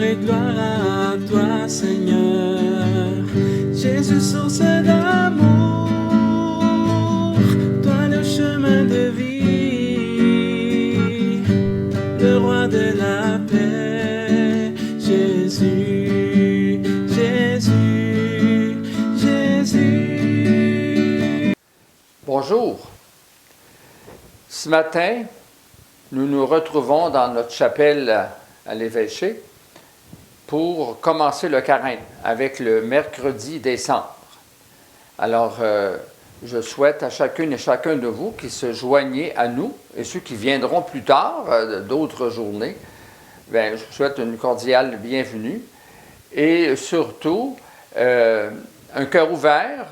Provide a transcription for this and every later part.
et gloire à toi, Seigneur. Jésus, source d'amour, toi le chemin de vie, le roi de la paix, Jésus, Jésus, Jésus. Bonjour. Ce matin, nous nous retrouvons dans notre chapelle à l'Évêché pour commencer le carême avec le mercredi des cendres. Alors, je souhaite à chacune et chacun de vous qui se joignez à nous et ceux qui viendront plus tard, d'autres journées, je vous souhaite une cordiale bienvenue et surtout un cœur ouvert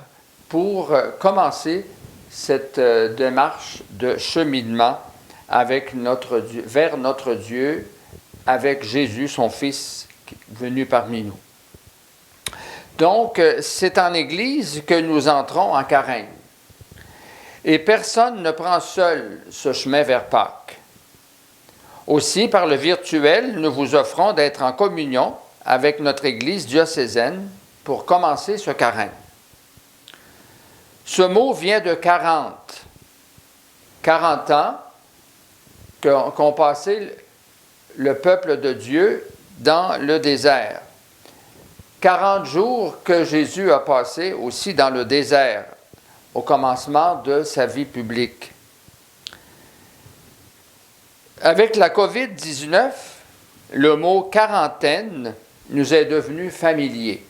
pour commencer cette démarche de cheminement avec vers notre Dieu, avec Jésus, son Fils, venu parmi nous. Donc, c'est en Église que nous entrons en carême. Et personne ne prend seul ce chemin vers Pâques. Aussi, par le virtuel, nous vous offrons d'être en communion avec notre Église diocésaine pour commencer ce carême. Ce mot vient de 40. 40 ans qu'ont passé le peuple de Dieu dans le désert. 40 jours que Jésus a passé aussi dans le désert au commencement de sa vie publique. Avec la COVID-19, le mot quarantaine nous est devenu familier.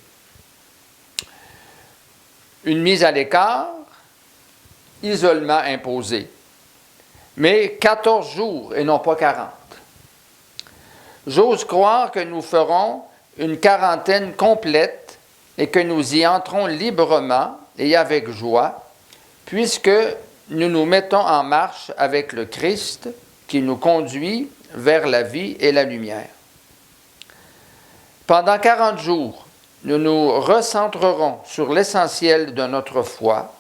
Une mise à l'écart, isolement imposé. Mais 14 jours et non pas 40. J'ose croire que nous ferons une quarantaine complète et que nous y entrons librement et avec joie, puisque nous nous mettons en marche avec le Christ qui nous conduit vers la vie et la lumière. Pendant 40 jours, nous nous recentrerons sur l'essentiel de notre foi,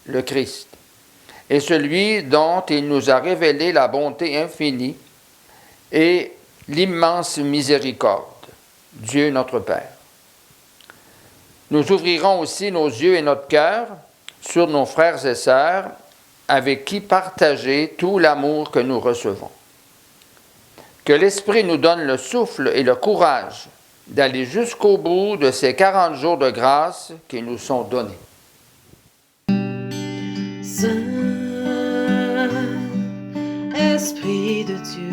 le Christ, et celui dont il nous a révélé la bonté infinie et l'immense miséricorde, Dieu notre Père. Nous ouvrirons aussi nos yeux et notre cœur sur nos frères et sœurs avec qui partager tout l'amour que nous recevons. Que l'Esprit nous donne le souffle et le courage d'aller jusqu'au bout de ces 40 jours de grâce qui nous sont donnés. Saint-Esprit de Dieu,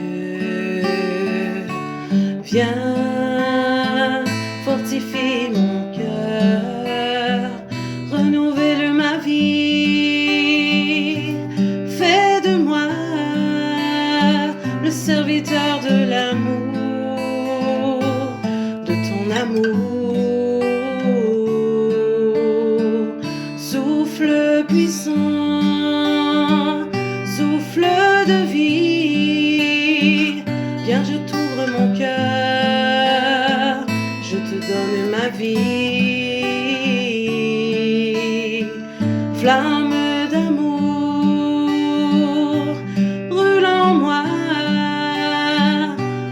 viens, fortifie mon cœur, renouvelle ma vie, fais de moi le serviteur de l'amour, de ton amour, souffle puissant, souffle de vie, viens, je t'ouvre mon cœur, je te donne ma vie, flamme d'amour, brûle en moi,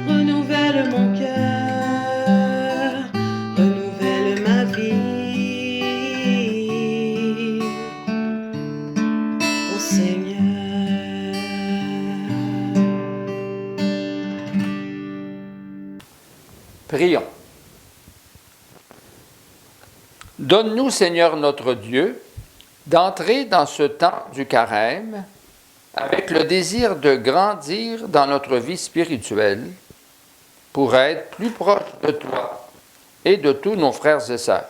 renouvelle mon cœur, renouvelle ma vie, ô Seigneur. Prions. Donne-nous, Seigneur notre Dieu, d'entrer dans ce temps du carême avec le désir de grandir dans notre vie spirituelle pour être plus proche de toi et de tous nos frères et sœurs.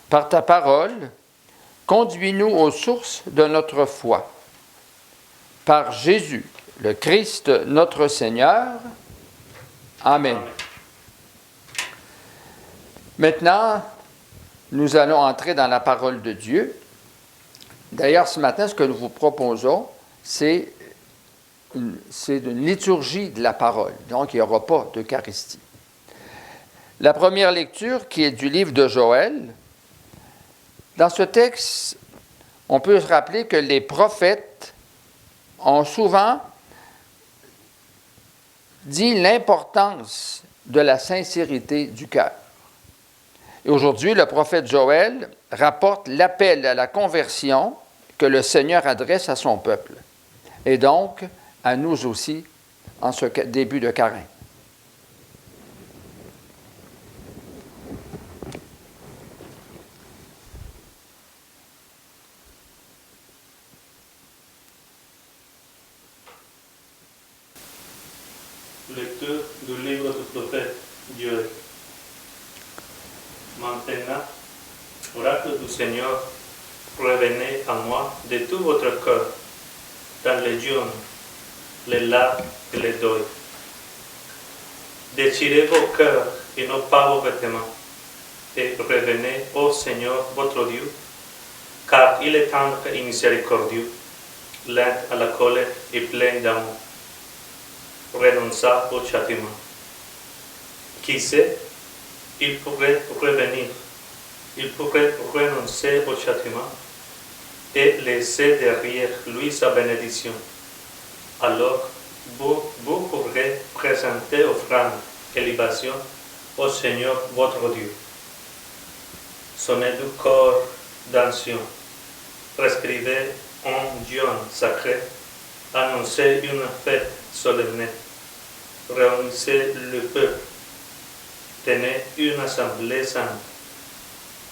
Par ta parole, conduis-nous aux sources de notre foi. Par Jésus, le Christ, notre Seigneur. Amen. Maintenant, nous allons entrer dans la parole de Dieu. D'ailleurs, ce matin, ce que nous vous proposons, c'est une liturgie de la parole. Donc, il n'y aura pas d'Eucharistie. La première lecture, qui est du livre de Joël, dans ce texte, on peut se rappeler que les prophètes ont souvent dit l'importance de la sincérité du cœur. Et aujourd'hui, le prophète Joël rapporte l'appel à la conversion que le Seigneur adresse à son peuple, et donc à nous aussi en ce début de carême. Lecture du livre du prophète Joël. Maintenant, oracle du Seigneur, revenez à moi de tout votre cœur, dans les jeûnes, les larmes et les deuils. Déchirez vos cœurs et non pas vos vêtements, et revenez au Seigneur votre Dieu, car il est tendre et miséricordieux, lent à la colère et plein d'amour. Renonça au châtiment. Qui sait, il pourrait revenir, il pourrait renoncer au châtiment et laisser derrière lui sa bénédiction. Alors, vous pourrez présenter offrande et libation au Seigneur votre Dieu. Sonnez du corps d'ancien, prescrivez un jeûne sacré, annoncez une fête solennelle, réunissez le peuple, tenez une assemblée sainte,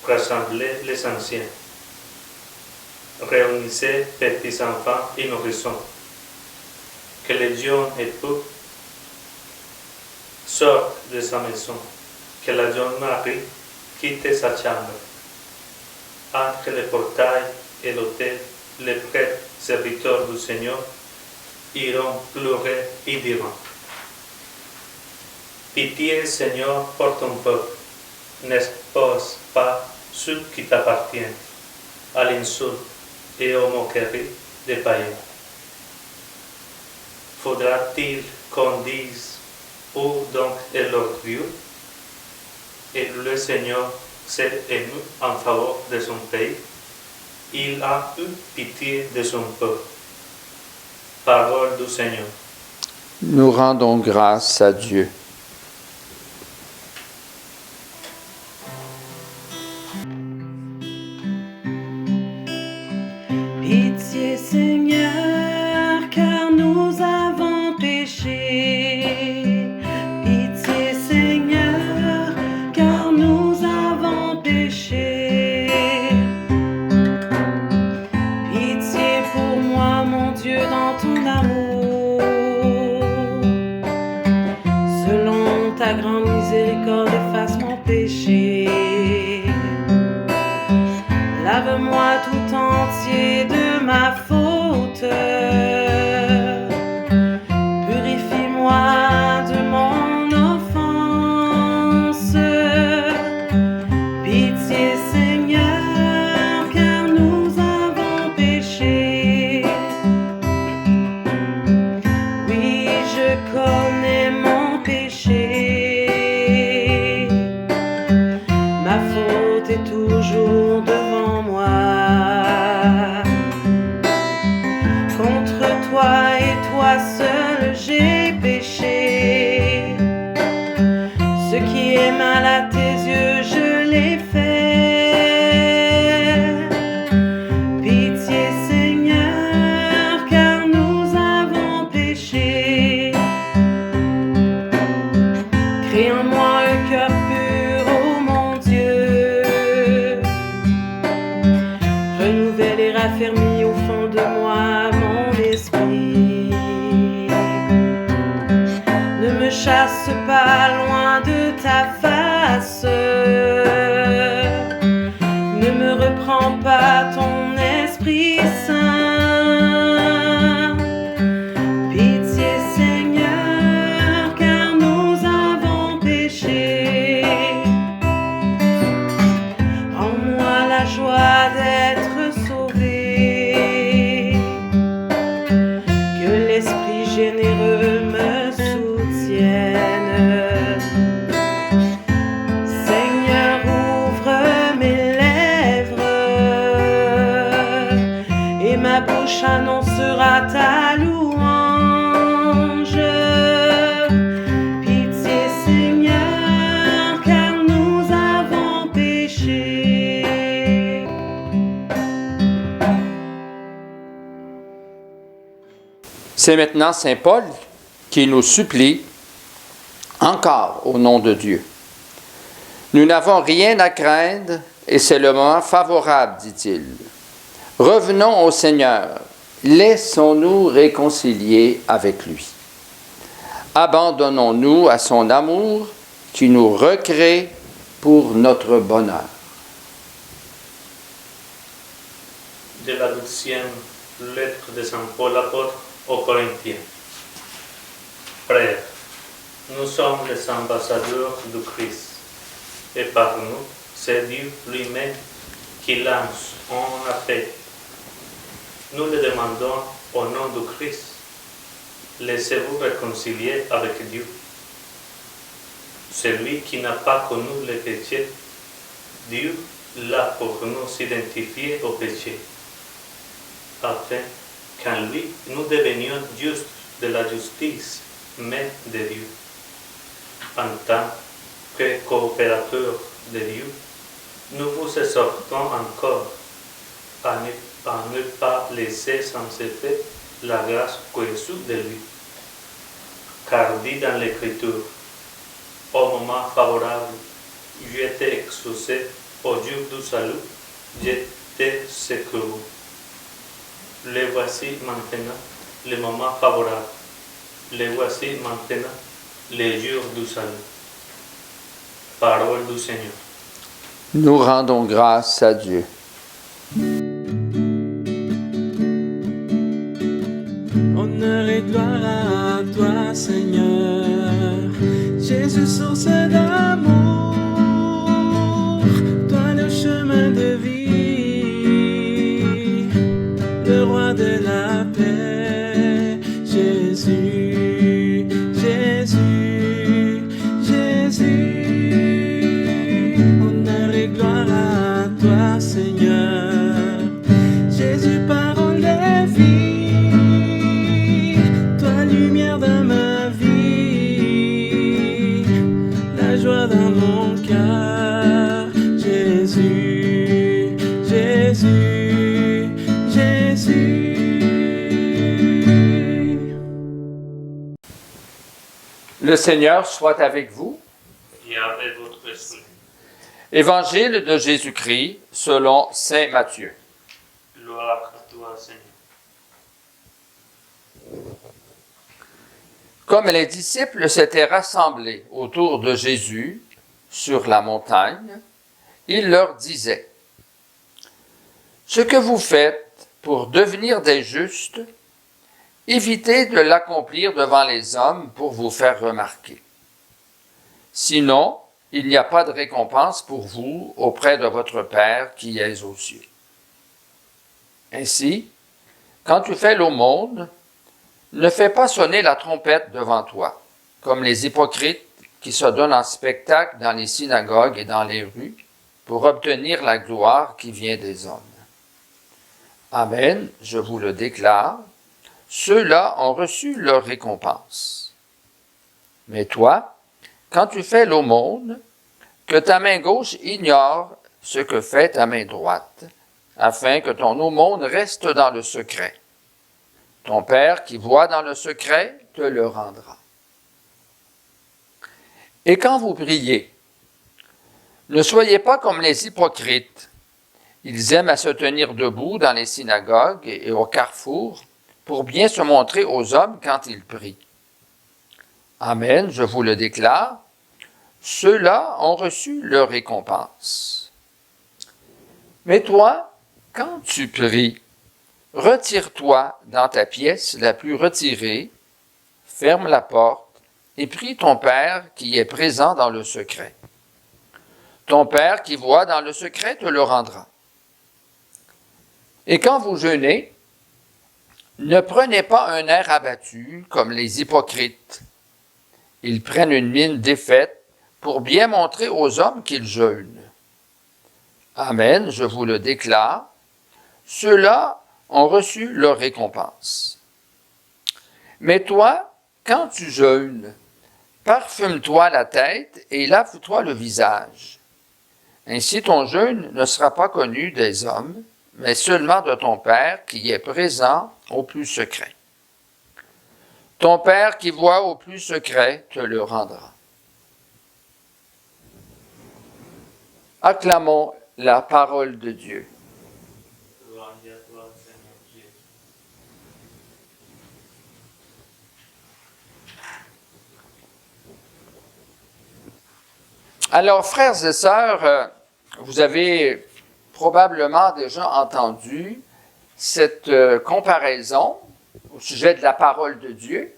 rassemblez les anciens, réunissez petits enfants et nourrissons, que les jeunes époux sortent de sa maison, que la jeune Marie quitte sa chambre. Entre le portail et l'autel, les prêtres serviteurs du Seigneur iront pleurer et diront: Pitié, Seigneur, pour ton peuple, n'expose pas ceux qui t'appartiennent à l'insulte et aux moqueries des païens. Faudra-t-il qu'on dise où donc est leur Dieu? Et le Seigneur s'est ému en faveur de son pays. Il a eu pitié de son peuple. Parole du Seigneur. Nous rendons grâce à Dieu. Pitié Seigneur, car nous avons péché. Pitié Seigneur, car nous avons péché. Pitié pour moi, mon Dieu, dans ton amour. Selon ta grande miséricorde, efface mon péché. Lave-moi tout entier de ma faute. Purifie-moi de mon offense. Pitié Seigneur, car nous avons péché. Oui, je connais mon péché. Ma faute est toujours devant moi. Contre toi et toi seul j'ai péché. Ce qui est mal à tes yeux, je l'ai fait. Pitié Seigneur, car nous avons péché. Crée en moi un cœur pur, ô mon Dieu. Renouvelle et raffermis au fond de moi mon esprit. Ne me chasse pas loin de ta face. Ne me reprends pas ton Esprit Saint. Pitié Seigneur, car nous avons péché. En moi la joie d'être sauvé. Que l'Esprit généreux me soutienne. Seigneur, ouvre mes lèvres et ma bouche annoncera ta louange. Pitié Seigneur, C'est maintenant Saint Paul qui nous supplie encore au nom de Dieu. Nous n'avons rien à craindre et c'est le moment favorable, dit-il. Revenons au Seigneur, laissons-nous réconcilier avec lui. Abandonnons-nous à son amour qui nous recrée pour notre bonheur. De la 12e lettre de Saint Paul apôtre aux Corinthiens. Frères, nous sommes les ambassadeurs du Christ, et par nous, c'est Dieu lui-même qui lance en appel. Nous le demandons au nom du Christ. Laissez-vous réconcilier avec Dieu. Celui qui n'a pas connu le péché, Dieu l'a pour nous identifier au péché, afin qu'en lui nous devenions justes de la justice même de Dieu. En tant que coopérateurs de Dieu, nous vous exhortons encore à ne pas laisser sans effet la grâce reçue de lui. Car dit dans l'Écriture, au moment favorable, je t'ai exaucé, au jour du salut, je t'ai secouru. Le voici maintenant, le moment favorable. Le voici maintenant, le jour du salut. Parole du Seigneur. Nous rendons grâce à Dieu. Honneur et gloire à toi, Seigneur. Jésus, source d'amour. Toi, le chemin de vie. Le roi de la paix. Jésus, Jésus, Jésus. Honneur et gloire à toi, Seigneur. Jésus, parole de vie. Toi, lumière dans ma vie. La joie dans mon cœur. Jésus, Jésus, Jésus. Le Seigneur soit avec vous. Et avec votre esprit. Évangile de Jésus-Christ selon saint Matthieu. Gloire à toi, Seigneur. Comme les disciples s'étaient rassemblés autour de Jésus sur la montagne, il leur disait, « Ce que vous faites pour devenir des justes, évitez de l'accomplir devant les hommes pour vous faire remarquer. Sinon, il n'y a pas de récompense pour vous auprès de votre Père qui est aux cieux. Ainsi, quand tu fais l'aumône, ne fais pas sonner la trompette devant toi, comme les hypocrites qui se donnent en spectacle dans les synagogues et dans les rues pour obtenir la gloire qui vient des hommes. Amen, je vous le déclare, ceux-là ont reçu leur récompense. Mais toi, quand tu fais l'aumône, que ta main gauche ignore ce que fait ta main droite, afin que ton aumône reste dans le secret. Ton Père qui voit dans le secret te le rendra. Et quand vous priez, ne soyez pas comme les hypocrites. Ils aiment à se tenir debout dans les synagogues et au carrefour pour bien se montrer aux hommes quand ils prient. Amen, je vous le déclare, ceux-là ont reçu leur récompense. Mais toi, quand tu pries, retire-toi dans ta pièce la plus retirée, ferme la porte et prie ton Père qui est présent dans le secret. Ton Père qui voit dans le secret te le rendra. Et quand vous jeûnez, ne prenez pas un air abattu comme les hypocrites. Ils prennent une mine défaite pour bien montrer aux hommes qu'ils jeûnent. Amen, je vous le déclare, ceux-là ont reçu leur récompense. Mais toi, quand tu jeûnes, parfume-toi la tête et lave-toi le visage. Ainsi ton jeûne ne sera pas connu des hommes, mais seulement de ton Père qui est présent au plus secret. Ton Père qui voit au plus secret te le rendra. Acclamons la parole de Dieu. Gloire à toi, Seigneur Jésus. Alors, frères et sœurs, vous avez probablement déjà entendu cette comparaison au sujet de la parole de Dieu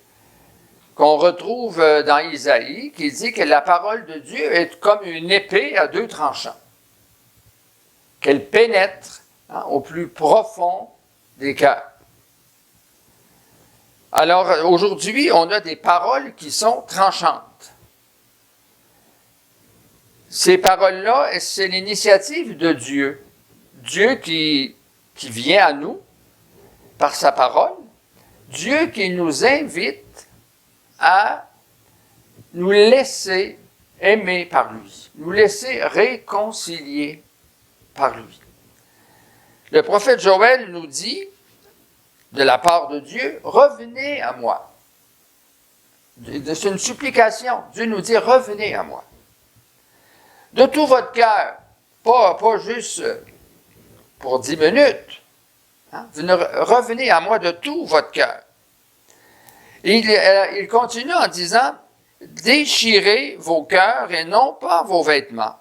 qu'on retrouve dans Isaïe, qui dit que la parole de Dieu est comme une épée à deux tranchants, qu'elle pénètre au plus profond des cœurs. Alors, aujourd'hui, on a des paroles qui sont tranchantes. Ces paroles-là, c'est l'initiative de Dieu. Dieu qui vient à nous par sa parole. Dieu qui nous invite à nous laisser aimer par lui, nous laisser réconcilier par lui. Le prophète Joël nous dit, de la part de Dieu, « Revenez à moi ». C'est une supplication. Dieu nous dit « Revenez à moi ». De tout votre cœur, pas juste pour 10 minutes. Hein? Revenez à moi de tout votre cœur. Et il continue en disant, déchirez vos cœurs et non pas vos vêtements.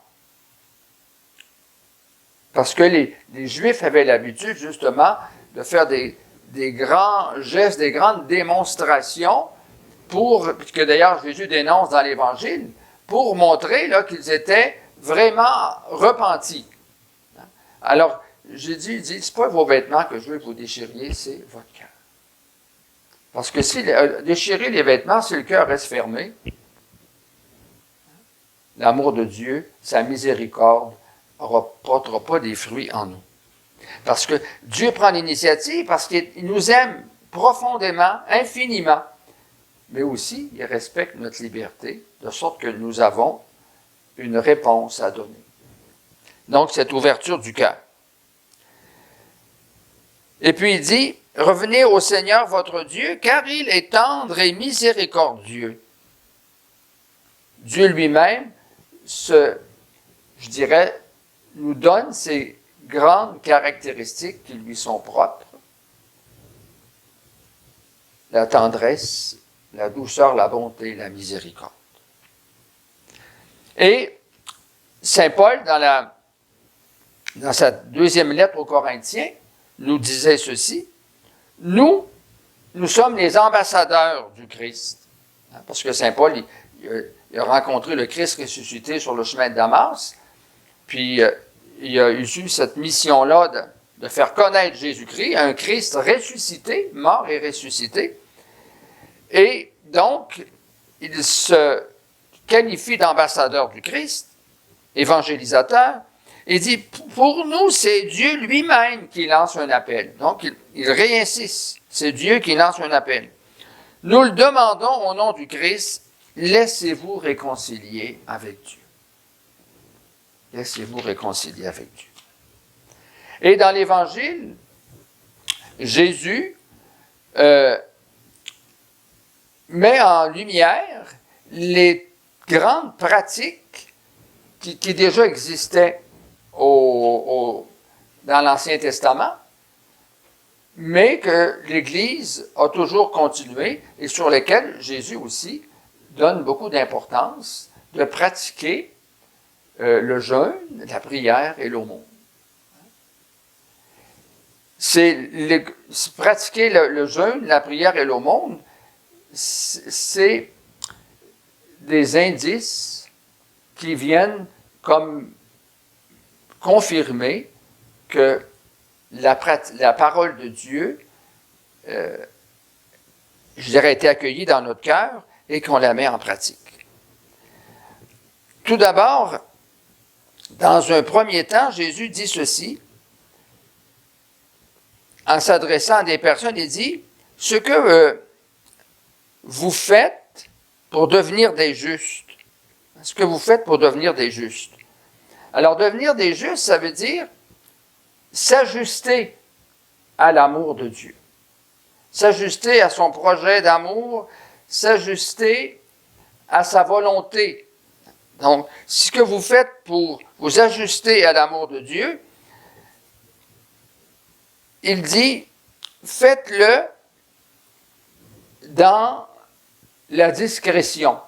Parce que les Juifs avaient l'habitude justement de faire des grands gestes, des grandes démonstrations, que d'ailleurs Jésus dénonce dans l'Évangile, pour montrer là, qu'ils étaient vraiment repentis. Alors, Jésus dit, c'est pas vos vêtements que je veux que vous déchiriez, c'est votre cœur. Parce que si déchirer les vêtements, si le cœur reste fermé, l'amour de Dieu, sa miséricorde, ne portera pas des fruits en nous. Parce que Dieu prend l'initiative, parce qu'il nous aime profondément, infiniment, mais aussi il respecte notre liberté, de sorte que nous avons une réponse à donner. Donc, cette ouverture du cœur. Et puis il dit, revenez au Seigneur votre Dieu, car il est tendre et miséricordieux. Dieu lui-même, je dirais, nous donne ces grandes caractéristiques qui lui sont propres. La tendresse, la douceur, la bonté, la miséricorde. Et Saint Paul, dans sa deuxième lettre aux Corinthiens, nous disait ceci, nous sommes les ambassadeurs du Christ. Parce que Saint Paul, il a rencontré le Christ ressuscité sur le chemin de Damas, puis il a eu cette mission-là de faire connaître Jésus-Christ, un Christ ressuscité, mort et ressuscité. Et donc, il se qualifie d'ambassadeur du Christ, évangélisateur, et dit, pour nous, c'est Dieu lui-même qui lance un appel. Donc, il réinsiste, c'est Dieu qui lance un appel. Nous le demandons au nom du Christ, laissez-vous réconcilier avec Dieu. Laissez-vous réconcilier avec Dieu. Et dans l'Évangile, Jésus met en lumière les grandes pratiques qui déjà existaient dans l'Ancien Testament, mais que l'Église a toujours continué et sur lesquelles Jésus aussi donne beaucoup d'importance de pratiquer le jeûne, la prière et l'aumône. Pratiquer le jeûne, la prière et l'aumône, c'est des indices qui viennent comme confirmer que la parole de Dieu, je dirais, a été accueillie dans notre cœur et qu'on la met en pratique. Tout d'abord, dans un premier temps, Jésus dit ceci, en s'adressant à des personnes, il dit, ce que vous faites pour devenir des justes. Ce que vous faites pour devenir des justes. Alors, devenir des justes, ça veut dire s'ajuster à l'amour de Dieu. s'ajuster à son projet d'amour, s'ajuster à sa volonté. Donc, ce que vous faites pour vous ajuster à l'amour de Dieu, il dit, faites-le dans la discrétion.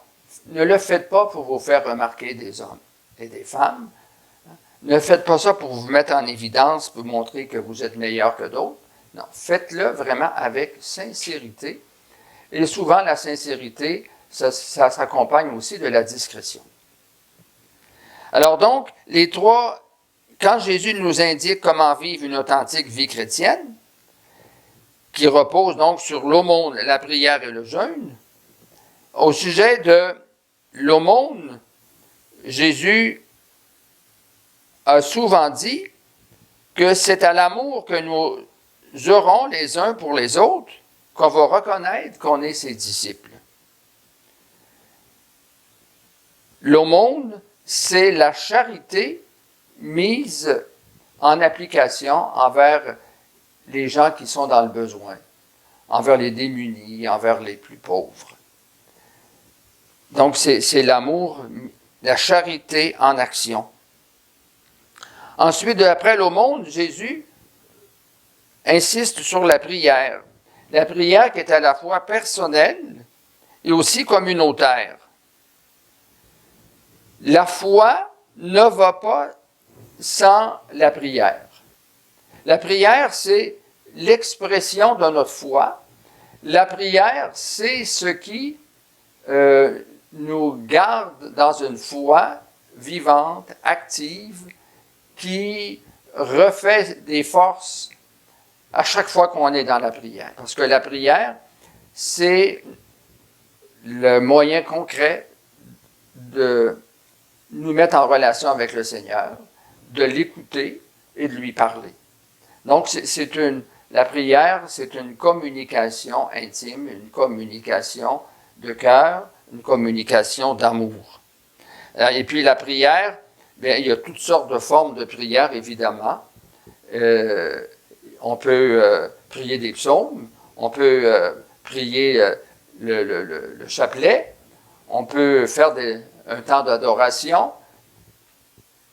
Ne le faites pas pour vous faire remarquer des hommes et des femmes. Ne faites pas ça pour vous mettre en évidence, pour montrer que vous êtes meilleur que d'autres. Non, faites-le vraiment avec sincérité. Et souvent, la sincérité, ça s'accompagne aussi de la discrétion. Alors donc, les trois, quand Jésus nous indique comment vivre une authentique vie chrétienne, qui repose donc sur l'aumône, la prière et le jeûne, au sujet de l'aumône, Jésus a souvent dit que c'est à l'amour que nous aurons les uns pour les autres qu'on va reconnaître qu'on est ses disciples. L'aumône, c'est la charité mise en application envers les gens qui sont dans le besoin, envers les démunis, envers les plus pauvres. Donc, c'est l'amour, la charité en action. Ensuite, après l'aumône, Jésus insiste sur la prière. La prière qui est à la fois personnelle et aussi communautaire. La foi ne va pas sans la prière. La prière, c'est l'expression de notre foi. La prière, c'est ce qui nous garde dans une foi vivante, active, qui refait des forces à chaque fois qu'on est dans la prière. Parce que la prière, c'est le moyen concret de nous mettre en relation avec le Seigneur, de l'écouter et de lui parler. Donc, la prière, c'est une communication intime, une communication de cœur, une communication d'amour. Et puis la prière, bien, il y a toutes sortes de formes de prière, évidemment. On peut prier des psaumes, on peut prier le chapelet, on peut faire un temps d'adoration.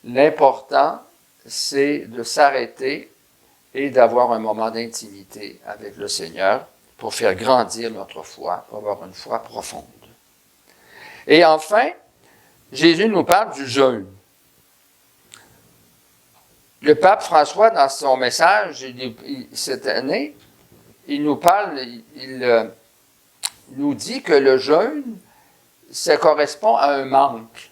L'important, c'est de s'arrêter et d'avoir un moment d'intimité avec le Seigneur pour faire grandir notre foi, pour avoir une foi profonde. Et enfin, Jésus nous parle du jeûne. Le pape François, dans son message cette année, il nous parle, il nous dit que le jeûne, ça correspond à un manque.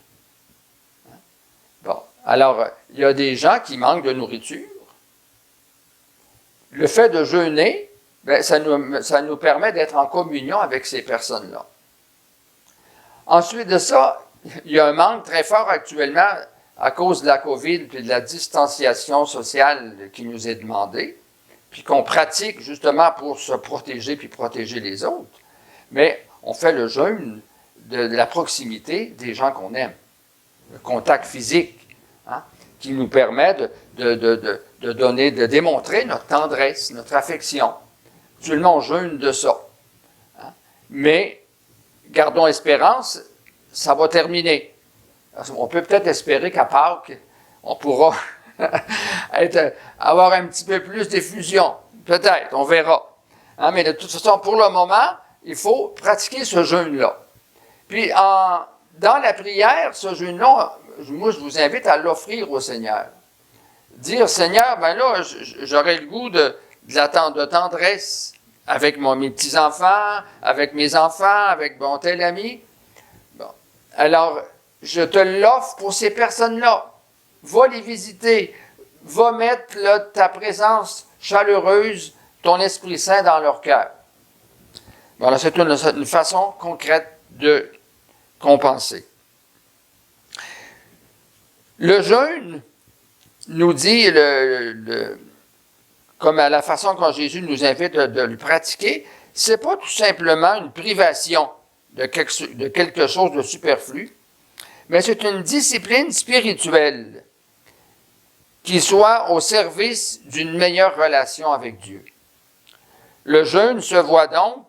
Bon, alors, il y a des gens qui manquent de nourriture. Le fait de jeûner, bien, ça nous permet d'être en communion avec ces personnes-là. Ensuite de ça, il y a un manque très fort actuellement à cause de la COVID et de la distanciation sociale qui nous est demandée, puis qu'on pratique justement pour se protéger puis protéger les autres. Mais on fait le jeûne de la proximité des gens qu'on aime, le contact physique, hein, qui nous permet de démontrer notre tendresse, notre affection. Actuellement, on jeûne de ça. Hein. Mais gardons espérance, ça va terminer. On peut peut-être espérer qu'à Pâques, on pourra avoir un petit peu plus d'effusion. Peut-être, on verra. Hein, mais de toute façon, pour le moment, il faut pratiquer ce jeûne-là. Puis, dans la prière, ce jeûne-là, moi, je vous invite à l'offrir au Seigneur. Dire, Seigneur, ben là, j'aurais le goût de tendresse avec mes petits-enfants, avec mes enfants, avec mon tel ami. Bon. Alors, je te l'offre pour ces personnes-là. Va les visiter. Va mettre là, ta présence chaleureuse, ton Esprit Saint dans leur cœur. Voilà, c'est une façon concrète de compenser. Le jeûne nous dit, comme à la façon dont Jésus nous invite de le pratiquer, c'est pas tout simplement une privation de quelque chose de superflu, mais c'est une discipline spirituelle qui soit au service d'une meilleure relation avec Dieu. Le jeûne se voit donc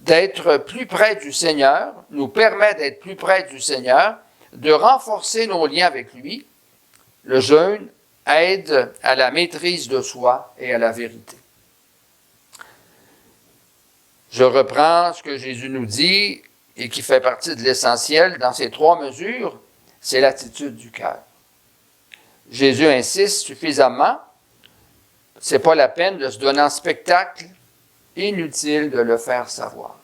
d'être plus près du Seigneur, nous permet d'être plus près du Seigneur, de renforcer nos liens avec lui. Le jeûne aide à la maîtrise de soi et à la vérité. Je reprends ce que Jésus nous dit et qui fait partie de l'essentiel dans ces 3 mesures, c'est l'attitude du cœur. Jésus insiste suffisamment, c'est pas la peine de se donner en spectacle, inutile de le faire savoir.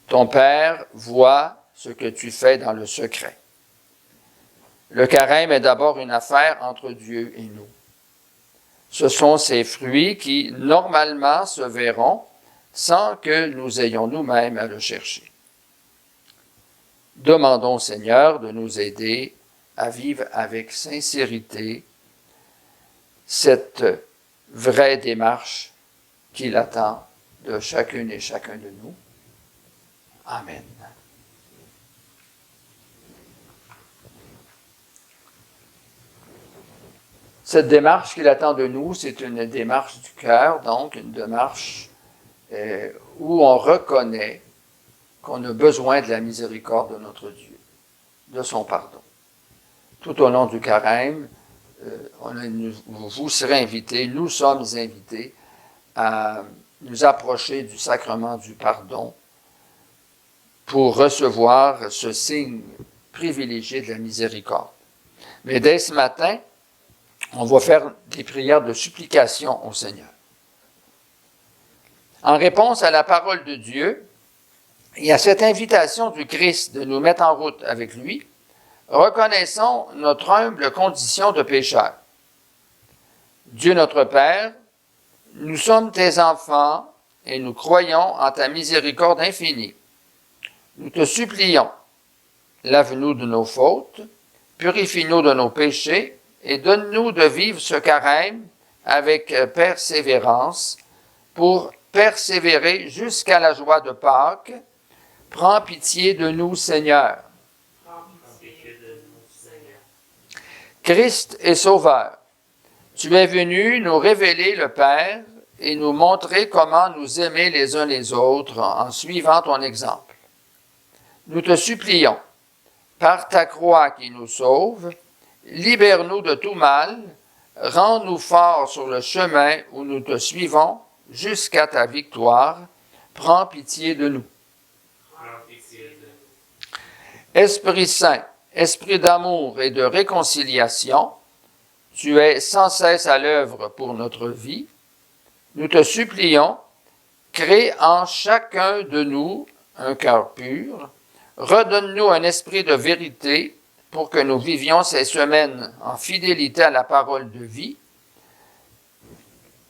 Ton Père voit ce que tu fais dans le secret. Le carême est d'abord une affaire entre Dieu et nous. Ce sont ces fruits qui, normalement, se verront sans que nous ayons nous-mêmes à le chercher. Demandons au Seigneur de nous aider à vivre avec sincérité cette vraie démarche qu'il attend de chacune et chacun de nous. Amen. Cette démarche qu'il attend de nous, c'est une démarche du cœur, donc une démarche où on reconnaît qu'on a besoin de la miséricorde de notre Dieu, de son pardon. Tout au long du carême, vous serez invités, nous sommes invités à nous approcher du sacrement du pardon pour recevoir ce signe privilégié de la miséricorde. Mais dès ce matin, on va faire des prières de supplication au Seigneur. En réponse à la parole de Dieu et à cette invitation du Christ de nous mettre en route avec lui, reconnaissons notre humble condition de pécheur. Dieu notre Père, nous sommes tes enfants et nous croyons en ta miséricorde infinie. Nous te supplions, lave-nous de nos fautes, purifie-nous de nos péchés et donne-nous de vivre ce carême avec persévérance pour persévérer jusqu'à la joie de Pâques. Prends pitié de nous, Seigneur. Christ est Sauveur. Tu es venu nous révéler le Père et nous montrer comment nous aimer les uns les autres en suivant ton exemple. Nous te supplions, par ta croix qui nous sauve, libère-nous de tout mal, rends-nous forts sur le chemin où nous te suivons jusqu'à ta victoire. Prends pitié de nous. Esprit Saint, Esprit d'amour et de réconciliation, tu es sans cesse à l'œuvre pour notre vie. Nous te supplions, crée en chacun de nous un cœur pur, redonne-nous un esprit de vérité pour que nous vivions ces semaines en fidélité à la parole de vie.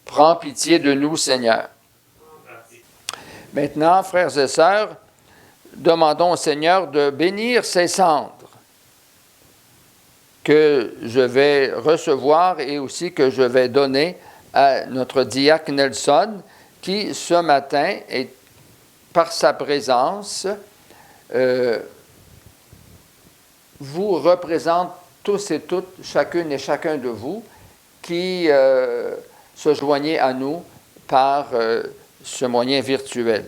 Prends pitié de nous, Seigneur. Maintenant, frères et sœurs, demandons au Seigneur de bénir ces cendres que je vais recevoir et aussi que je vais donner à notre diacre Nelson, qui ce matin, par sa présence, vous représente tous et toutes, chacune et chacun de vous, qui se joignez à nous par ce moyen virtuel.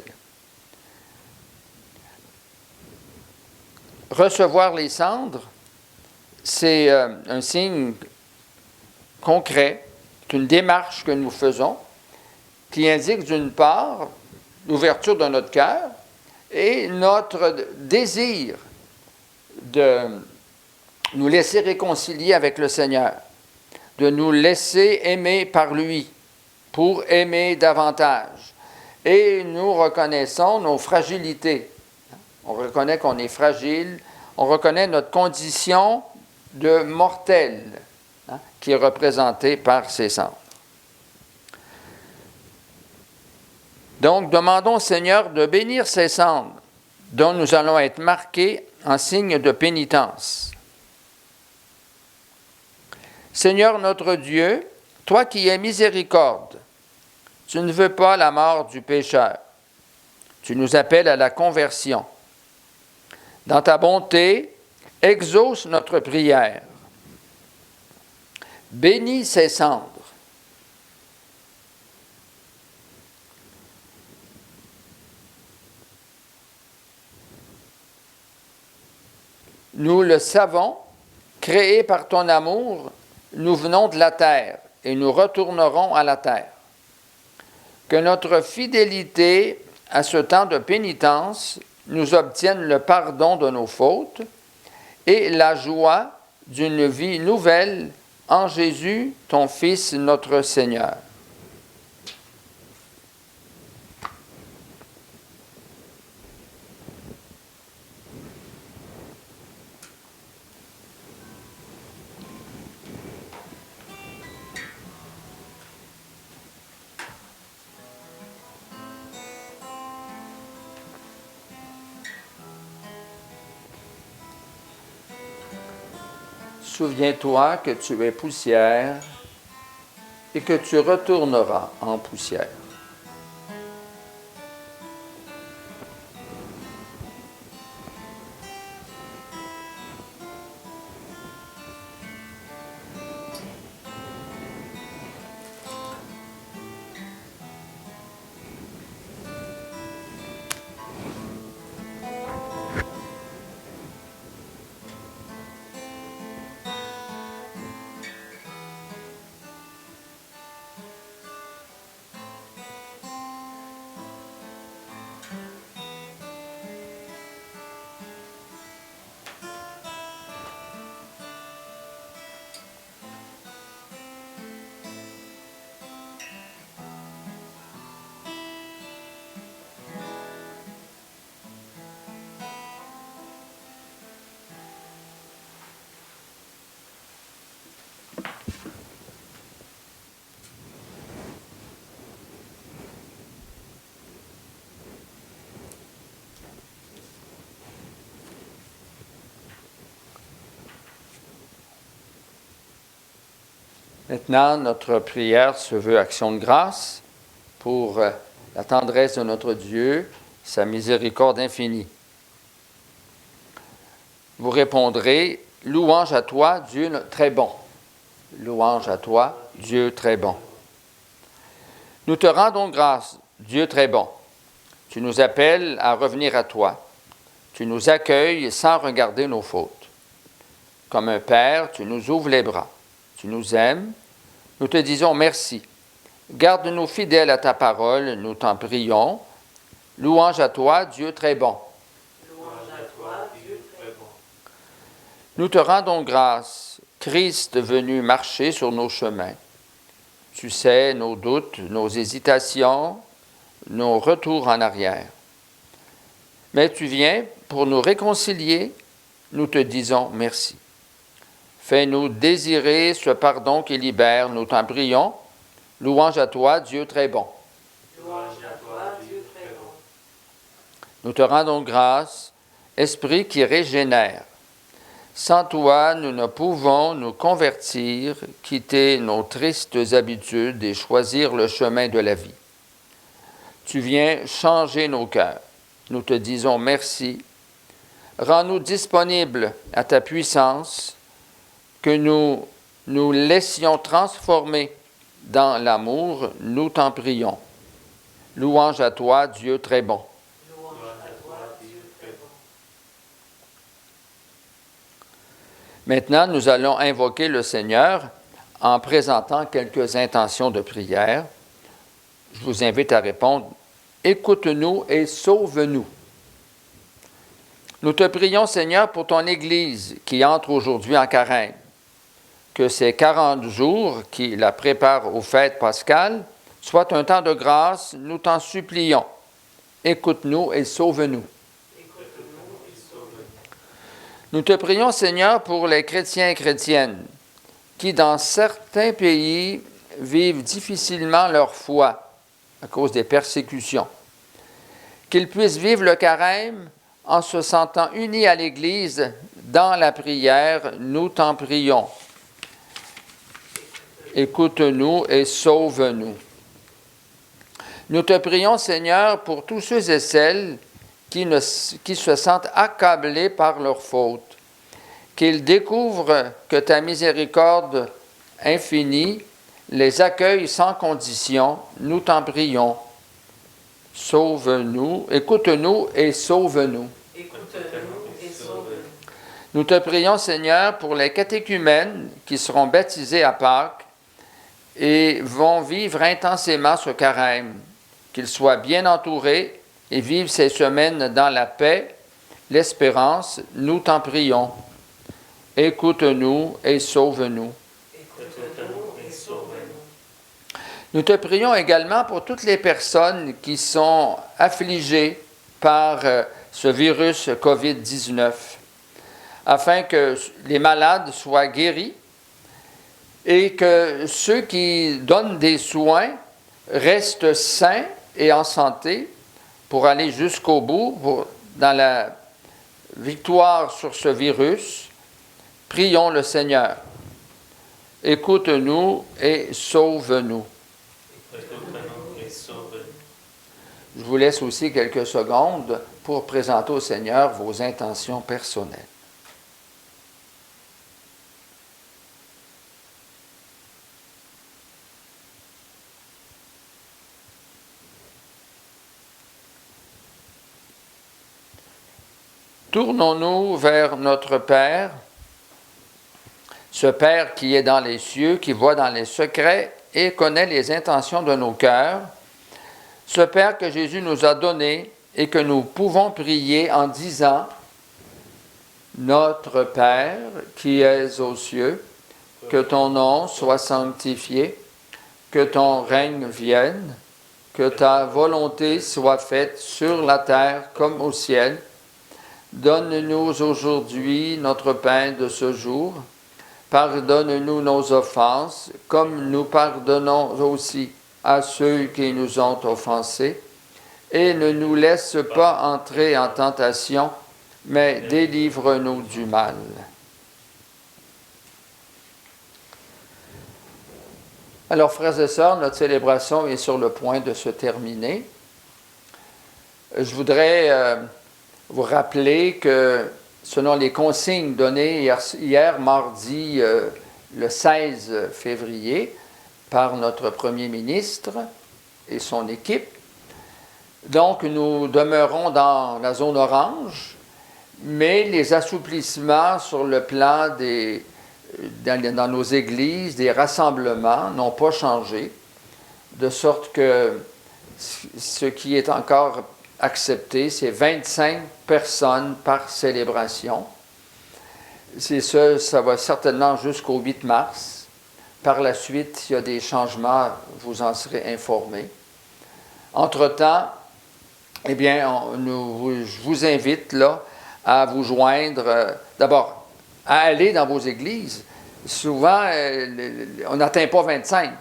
Recevoir les cendres, c'est un signe concret, c'est une démarche que nous faisons qui indique d'une part l'ouverture de notre cœur et notre désir de nous laisser réconcilier avec le Seigneur, de nous laisser aimer par lui pour aimer davantage. Et nous reconnaissons nos fragilités. On reconnaît qu'on est fragile, on reconnaît notre condition de mortel, qui est représentée par ces cendres. Donc, demandons au Seigneur de bénir ces cendres, dont nous allons être marqués en signe de pénitence. Seigneur notre Dieu, toi qui es miséricorde, tu ne veux pas la mort du pécheur. Tu nous appelles à la conversion. Dans ta bonté, exauce notre prière. Bénis ces cendres. Nous le savons, créés par ton amour, nous venons de la terre et nous retournerons à la terre. Que notre fidélité à ce temps de pénitence nous obtienne le pardon de nos fautes et la joie d'une vie nouvelle en Jésus, ton Fils, notre Seigneur. Souviens-toi que tu es poussière et que tu retourneras en poussière. Maintenant, notre prière se veut action de grâce pour la tendresse de notre Dieu, sa miséricorde infinie. Vous répondrez, louange à toi, Dieu très bon. Louange à toi, Dieu très bon. Nous te rendons grâce, Dieu très bon. Tu nous appelles à revenir à toi. Tu nous accueilles sans regarder nos fautes. Comme un père, tu nous ouvres les bras. Tu nous aimes. Nous te disons merci. Garde-nous fidèles à ta parole, nous t'en prions. Louange à toi, Dieu très bon. Louange à toi, Dieu très bon. Nous te rendons grâce, Christ venu marcher sur nos chemins. Tu sais nos doutes, nos hésitations, nos retours en arrière. Mais tu viens pour nous réconcilier, nous te disons merci. Fais-nous désirer ce pardon qui libère, nous t'en prions. Louange à toi, Dieu très bon. Louange à toi, Dieu très bon. Nous te rendons grâce, Esprit qui régénère. Sans toi, nous ne pouvons nous convertir, quitter nos tristes habitudes et choisir le chemin de la vie. Tu viens changer nos cœurs. Nous te disons merci. Rends-nous disponibles à ta puissance, que nous nous laissions transformer dans l'amour, nous t'en prions. Louange à toi, Dieu très bon. Louange à toi, Dieu très bon. Maintenant, nous allons invoquer le Seigneur en présentant quelques intentions de prière. Je vous invite à répondre « Écoute-nous et sauve-nous ». Nous te prions, Seigneur, pour ton Église qui entre aujourd'hui en carême. Que ces 40 jours qui la préparent aux fêtes pascales soient un temps de grâce, nous t'en supplions. Écoute-nous et sauve-nous. Nous te prions, Seigneur, pour les chrétiens et chrétiennes qui, dans certains pays, vivent difficilement leur foi à cause des persécutions. Qu'ils puissent vivre le carême en se sentant unis à l'Église dans la prière, nous t'en prions. Écoute-nous et sauve-nous. Nous te prions, Seigneur, pour tous ceux et celles qui se sentent accablés par leurs fautes, qu'ils découvrent que ta miséricorde infinie les accueille sans condition, nous t'en prions. Sauve-nous, écoute-nous et sauve-nous. Écoute-nous et sauve-nous. Nous te prions, Seigneur, pour les catéchumènes qui seront baptisés à Pâques et vont vivre intensément ce carême, qu'ils soient bien entourés et vivent ces semaines dans la paix, l'espérance, nous t'en prions. Écoute-nous et sauve-nous. Nous te prions également pour toutes les personnes qui sont affligées par ce virus COVID-19, afin que les malades soient guéris et que ceux qui donnent des soins restent sains et en santé pour aller jusqu'au bout dans la victoire sur ce virus. Prions le Seigneur. Écoute-nous et sauve-nous. Je vous laisse aussi quelques secondes pour présenter au Seigneur vos intentions personnelles. Tournons-nous vers notre Père, ce Père qui est dans les cieux, qui voit dans les secrets et connaît les intentions de nos cœurs, ce Père que Jésus nous a donné et que nous pouvons prier en disant « Notre Père qui es aux cieux, que ton nom soit sanctifié, que ton règne vienne, que ta volonté soit faite sur la terre comme au ciel. Donne-nous aujourd'hui notre pain de ce jour. Pardonne-nous nos offenses, comme nous pardonnons aussi à ceux qui nous ont offensés. Et ne nous laisse pas entrer en tentation, mais délivre-nous du mal. » Alors, frères et sœurs, notre célébration est sur le point de se terminer. Je voudrais vous rappeler que, selon les consignes données hier mardi, le 16 février, par notre Premier ministre et son équipe, donc nous demeurons dans la zone orange, mais les assouplissements sur le plan dans nos églises, des rassemblements, n'ont pas changé, de sorte que ce qui est encore accepté, c'est 25 personnes par célébration. Ça va certainement jusqu'au 8 mars. Par la suite, s'il y a des changements, vous en serez informés. Entre-temps, eh bien, je vous invite là à vous joindre, d'abord, à aller dans vos églises. Souvent, on n'atteint pas 25.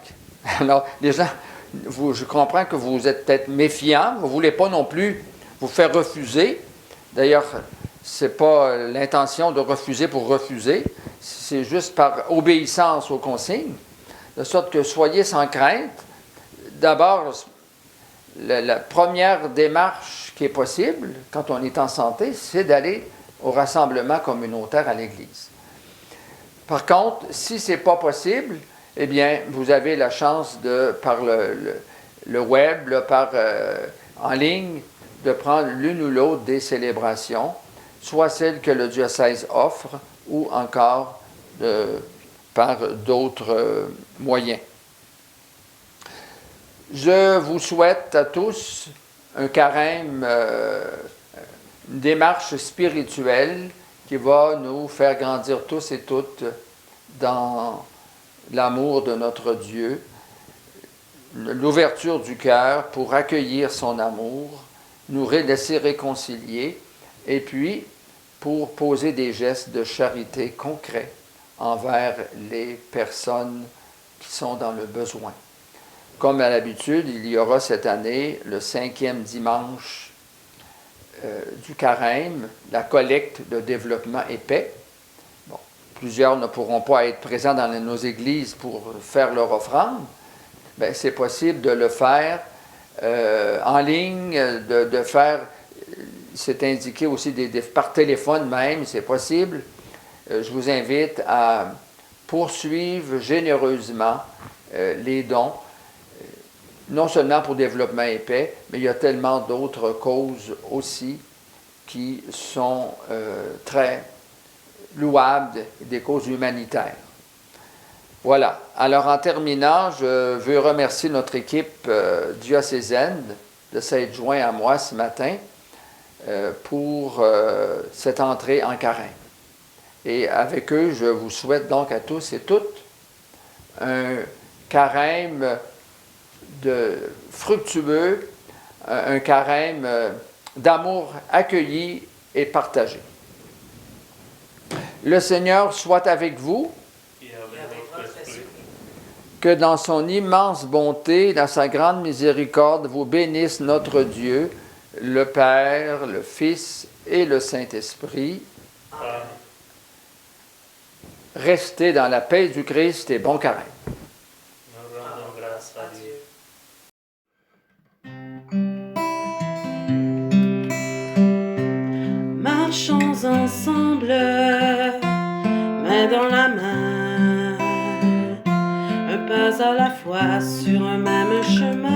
Alors, les gens, je comprends que vous êtes peut-être méfiants, vous ne voulez pas non plus vous faire refuser. D'ailleurs, ce n'est pas l'intention de refuser pour refuser, c'est juste par obéissance aux consignes, de sorte que soyez sans crainte. D'abord, la première démarche qui est possible, quand on est en santé, c'est d'aller au rassemblement communautaire à l'Église. Par contre, si ce n'est pas possible, eh bien, vous avez la chance par le web, en ligne, de prendre l'une ou l'autre des célébrations, soit celles que le diocèse offre, ou encore par d'autres moyens. Je vous souhaite à tous un carême, une démarche spirituelle qui va nous faire grandir tous et toutes dans l'amour de notre Dieu, l'ouverture du cœur pour accueillir son amour, nous laisser réconcilier, et puis pour poser des gestes de charité concrets envers les personnes qui sont dans le besoin. Comme à l'habitude, il y aura cette année, le 5e dimanche du carême, la collecte de développement et paix. Bon, plusieurs ne pourront pas être présents dans nos églises pour faire leur offrande. Bien, c'est possible de le faire en ligne, de faire, c'est indiqué aussi par téléphone même, c'est possible. Je vous invite à poursuivre généreusement les dons, non seulement pour développement et paix, mais il y a tellement d'autres causes aussi qui sont très louables, des causes humanitaires. Voilà. Alors, en terminant, je veux remercier notre équipe diocésaine de s'être joint à moi ce matin pour cette entrée en carême. Et avec eux, je vous souhaite donc à tous et toutes un carême fructueux, un carême d'amour accueilli et partagé. Le Seigneur soit avec vous, et avec votre esprit. que dans son immense bonté, dans sa grande miséricorde, vous bénisse notre Dieu, le Père, le Fils et le Saint-Esprit. Amen. Restez dans la paix du Christ et bon carême. Nous rendons grâce à Dieu. Marchons ensemble, main dans la main, un pas à la fois sur un même chemin.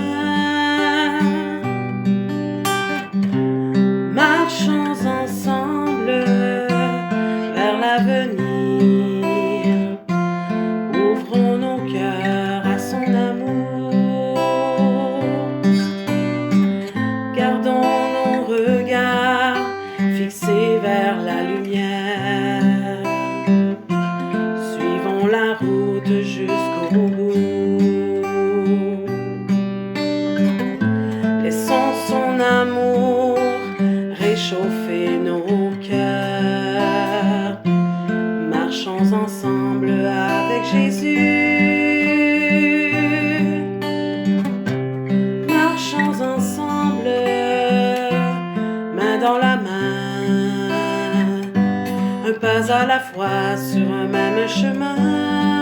Marchons ensemble vers l'avenir, ouvrons nos cœurs à son amour, gardons nos regards fixés vers la lumière, suivons la route jusqu'au bout, laissons son amour réchauffer nos cœurs, marchons ensemble avec Jésus, marchons ensemble, main dans la main, un pas à la fois sur un même chemin.